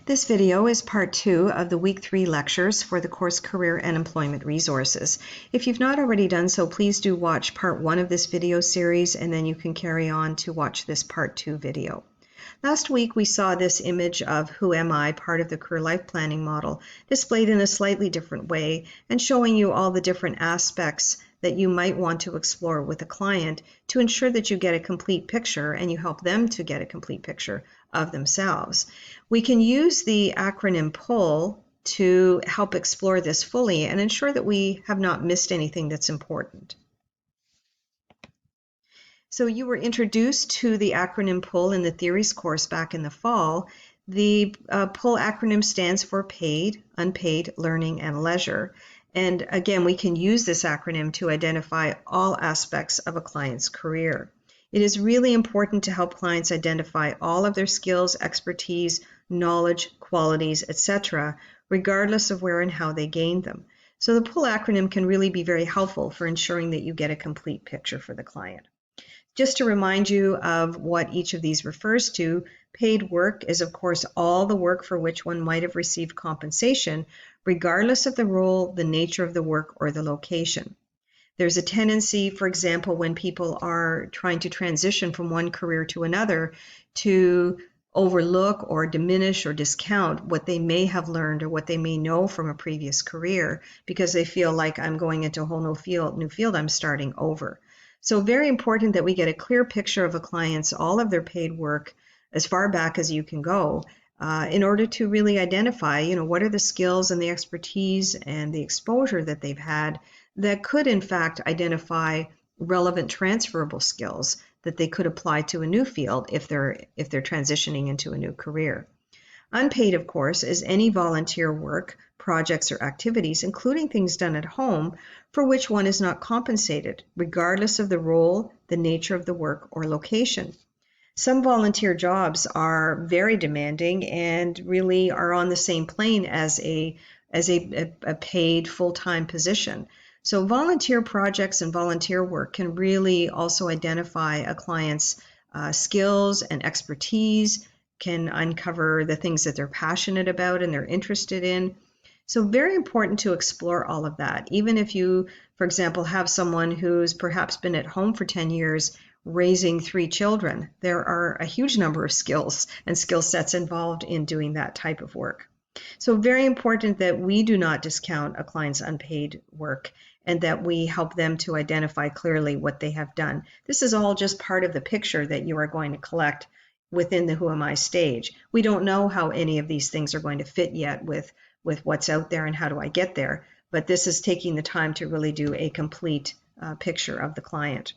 This video is part 2 of the week 3 lectures for the course Career and Employment Resources. If you've not already done so, please do watch part 1 of this video series and then you can carry on to watch this part 2 video. Last week we saw this image of Who Am I, part of the career life planning model, displayed in a slightly different way and showing you all the different aspects that you might want to explore with a client to ensure that you get a complete picture and you help them to get a complete picture of themselves. We can use the acronym PULL to help explore this fully and ensure that we have not missed anything that's important. So you were introduced to the acronym PULL in the theories course back in the fall. The PULL acronym stands for Paid, Unpaid, Learning, and Leisure. And again, we can use this acronym to identify all aspects of a client's career. It is really important to help clients identify all of their skills, expertise, knowledge, qualities, etc., regardless of where and how they gained them. So the PULL acronym can really be very helpful for ensuring that you get a complete picture for the client. Just to remind you of what each of these refers to, paid work is of course all the work for which one might have received compensation, regardless of the role, the nature of the work, or the location. There's a tendency, for example, when people are trying to transition from one career to another, to overlook or diminish or discount what they may have learned or what they may know from a previous career because they feel like I'm going into a whole new field, I'm starting over. So very important that we get a clear picture of a client's, all of their paid work as far back as you can go in order to really identify, what are the skills and the expertise and the exposure that they've had that could in fact identify relevant transferable skills that they could apply to a new field if they're transitioning into a new career. Unpaid, of course, is any volunteer work, projects, or activities, including things done at home, for which one is not compensated, regardless of the role, the nature of the work, or location. Some volunteer jobs are very demanding and really are on the same plane as a paid full-time position. So volunteer projects and volunteer work can really also identify a client's skills and expertise, can uncover the things that they're passionate about and they're interested in. So very important to explore all of that. Even if you, for example, have someone who's perhaps been at home for 10 years raising 3 children, there are a huge number of skills and skill sets involved in doing that type of work. So very important that we do not discount a client's unpaid work and that we help them to identify clearly what they have done. This is all just part of the picture that you are going to collect within the Who Am I stage. We don't know how any of these things are going to fit yet with what's out there and how do I get there, but this is taking the time to really do a complete picture of the client.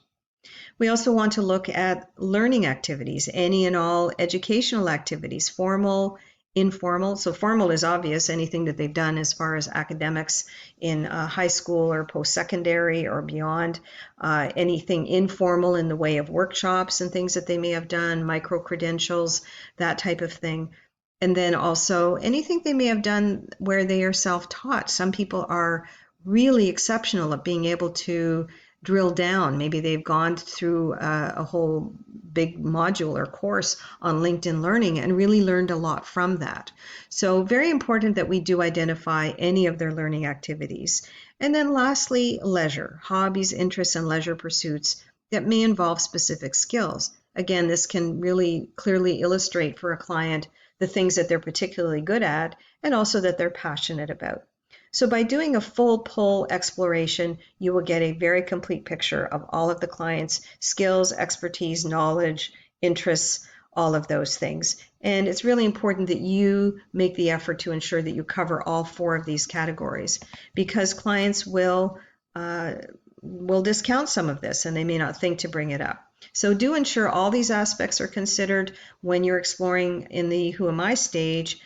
We also want to look at learning activities, any and all educational activities, formal, informal. So formal is obvious, anything that they've done as far as academics in high school or post-secondary or beyond, anything informal in the way of workshops and things that they may have done, micro-credentials, that type of thing. And then also anything they may have done where they are self-taught. Some people are really exceptional at being able to drill down. Maybe they've gone through a whole big module or course on LinkedIn Learning and really learned a lot from that. So very important that we do identify any of their learning activities. And then lastly, leisure, hobbies, interests, and leisure pursuits that may involve specific skills. Again, this can really clearly illustrate for a client the things that they're particularly good at and also that they're passionate about. So by doing a full PULL exploration, you will get a very complete picture of all of the client's skills, expertise, knowledge, interests, all of those things. And it's really important that you make the effort to ensure that you cover all 4 of these categories because clients will discount some of this and they may not think to bring it up. So do ensure all these aspects are considered when you're exploring in the Who Am I stage.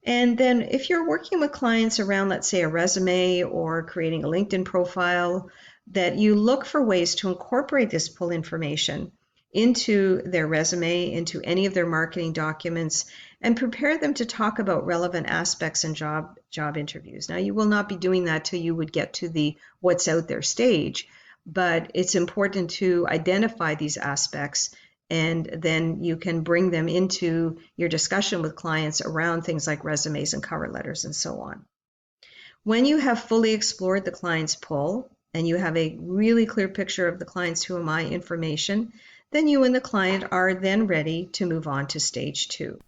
And then if you're working with clients around, let's say, a resume or creating a LinkedIn profile, that you look for ways to incorporate this PULL information into their resume, into any of their marketing documents, and prepare them to talk about relevant aspects in job interviews. Now, you will not be doing that till you would get to the what's out there stage, but it's important to identify these aspects And then you can bring them into your discussion with clients around things like resumes and cover letters and so on. When you have fully explored the client's pull and you have a really clear picture of the client's who am I information, then you and the client are then ready to move on to stage 2.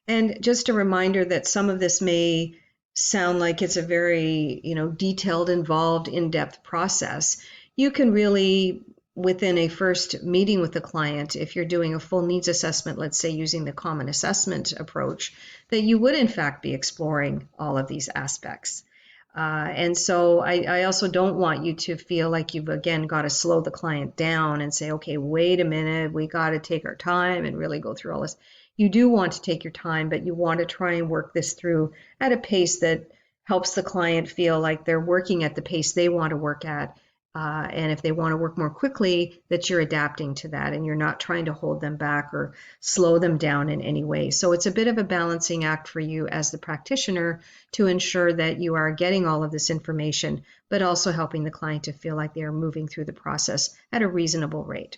And just a reminder that some of this may sound like it's a very, detailed, involved, in-depth process. You can really, within a first meeting with the client, if you're doing a full needs assessment, let's say using the common assessment approach, that you would in fact be exploring all of these aspects. And so I also don't want you to feel like you've again got to slow the client down and say, okay, wait a minute, we got to take our time and really go through all this. You do want to take your time, but you want to try and work this through at a pace that helps the client feel like they're working at the pace they want to work at. And if they want to work more quickly, that you're adapting to that and you're not trying to hold them back or slow them down in any way. So it's a bit of a balancing act for you as the practitioner to ensure that you are getting all of this information, but also helping the client to feel like they are moving through the process at a reasonable rate.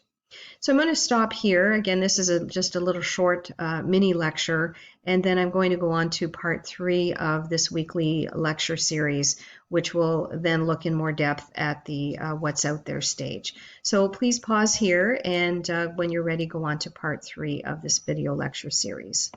So I'm going to stop here. Again, this is just a little short mini lecture, and then I'm going to go on to part 3 of this weekly lecture series, which will then look in more depth at the what's out there stage. So please pause here, and when you're ready, go on to part 3 of this video lecture series.